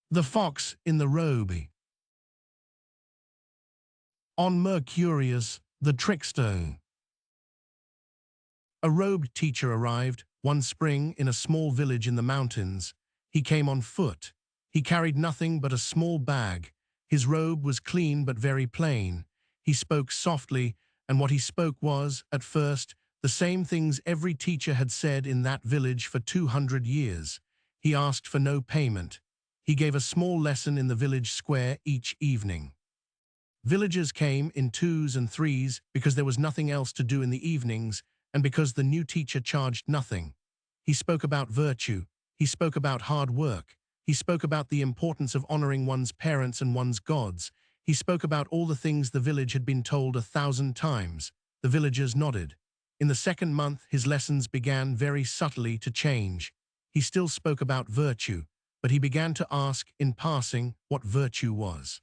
The Fox in the Robe. On Mercurius the Trickster. A robed teacher arrived one spring in a small village in the mountains. He came on foot. He carried nothing but a small bag. His robe was clean but very plain. He spoke softly, and what he spoke was, at first, the same things every teacher had said in that village for 200 years. He asked for no payment. He gave a small lesson in the village square each evening. Villagers came in twos and threes because there was nothing else to do in the evenings and because the new teacher charged nothing. He spoke about virtue. He spoke about hard work. He spoke about the importance of honoring one's parents and one's gods. He spoke about all the things the village had been told 1,000 times. The villagers nodded. In the second month, his lessons began very subtly to change. He still spoke about virtue, but he began to ask, in passing, what virtue was.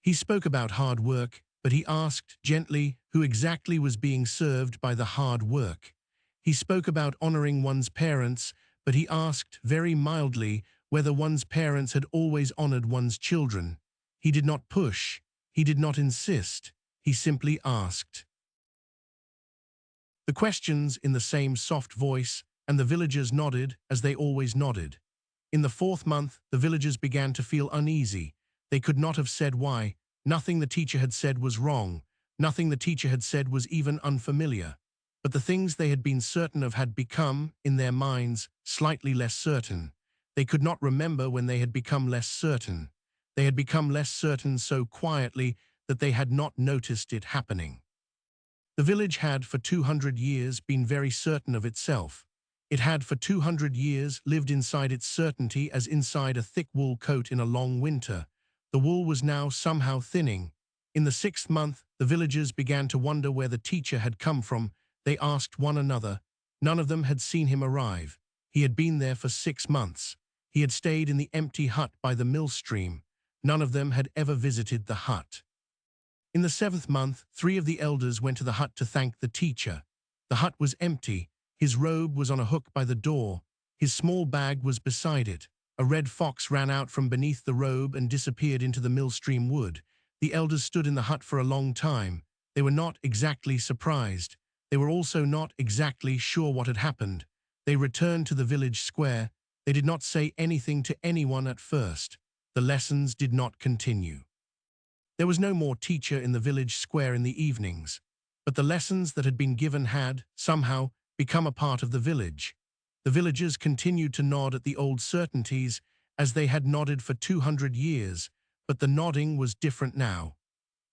He spoke about hard work, but he asked, gently, who exactly was being served by the hard work. He spoke about honoring one's parents, but he asked, very mildly, whether one's parents had always honored one's children. He did not push. He did not insist. He simply asked the questions in the same soft voice, and the villagers nodded as they always nodded. In the fourth month, the villagers began to feel uneasy. They could not have said why. Nothing the teacher had said was wrong. Nothing the teacher had said was even unfamiliar. But the things they had been certain of had become, in their minds, slightly less certain. They could not remember when they had become less certain. They had become less certain so quietly that they had not noticed it happening. The village had for 200 years been very certain of itself. It had for 200 years lived inside its certainty as inside a thick wool coat in a long winter. The wool was now somehow thinning. In the sixth month, the villagers began to wonder where the teacher had come from. They asked one another. None of them had seen him arrive. He had been there for 6 months. He had stayed in the empty hut by the mill stream. None of them had ever visited the hut. In the seventh month, 3 of the elders went to the hut to thank the teacher. The hut was empty. His robe was on a hook by the door. His small bag was beside it. A red fox ran out from beneath the robe and disappeared into the millstream wood. The elders stood in the hut for a long time. They were not exactly surprised. They were also not exactly sure what had happened. They returned to the village square. They did not say anything to anyone at first. The lessons did not continue. There was no more teacher in the village square in the evenings, but the lessons that had been given had, somehow, become a part of the village. The villagers continued to nod at the old certainties as they had nodded for 200 years, but the nodding was different now.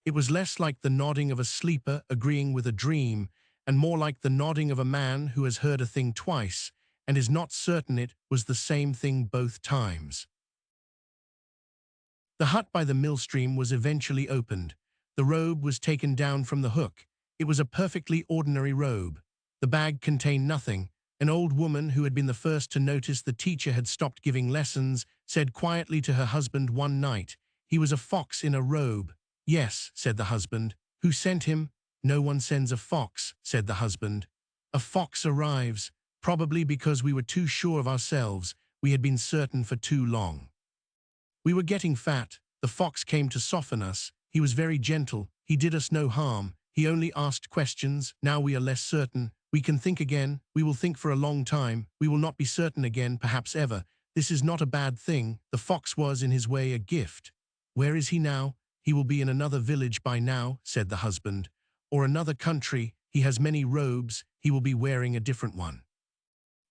It was less like the nodding of a sleeper agreeing with a dream, and more like the nodding of a man who has heard a thing twice and is not certain it was the same thing both times. The hut by the millstream was eventually opened. The robe was taken down from the hook. It was a perfectly ordinary robe. The bag contained nothing. An old woman who had been the first to notice the teacher had stopped giving lessons said quietly to her husband one night, "He was a fox in a robe." "Yes," said the husband. "Who sent him?" "No one sends a fox," said the husband. "A fox arrives, probably because we were too sure of ourselves. We had been certain for too long. We were getting fat. The fox came to soften us. He was very gentle. He did us no harm. He only asked questions. Now we are less certain. We can think again. We will think for a long time. We will not be certain again, perhaps ever. This is not a bad thing. The fox was, in his way, a gift." "Where is he now?" "He will be in another village by now," said the husband. "Or another country. He has many robes. He will be wearing a different one.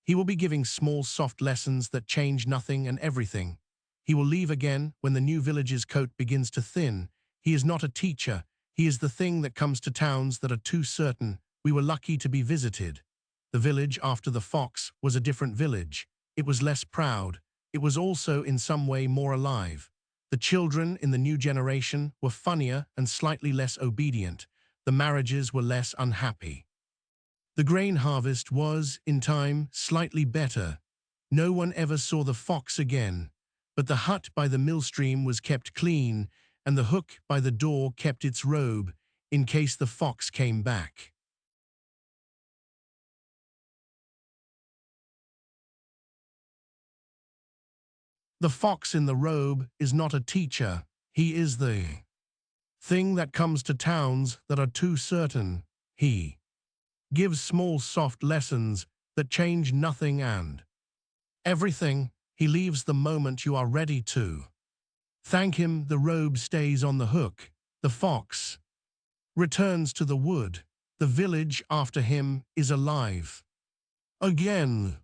He will be giving small, soft lessons that change nothing and everything. He will leave again when the new village's coat begins to thin. He is not a teacher. He is the thing that comes to towns that are too certain. We were lucky to be visited." The village after the fox was a different village. It was less proud. It was also in some way more alive. The children in the new generation were funnier and slightly less obedient. The marriages were less unhappy. The grain harvest was, in time, slightly better. No one ever saw the fox again. But the hut by the millstream was kept clean, and the hook by the door kept its robe, in case the fox came back. The fox in the robe is not a teacher, he is the thing that comes to towns that are too certain. He gives small soft lessons that change nothing and everything. He leaves the moment you are ready to thank him. The robe stays on the hook. The fox returns to the wood. The village after him is alive again.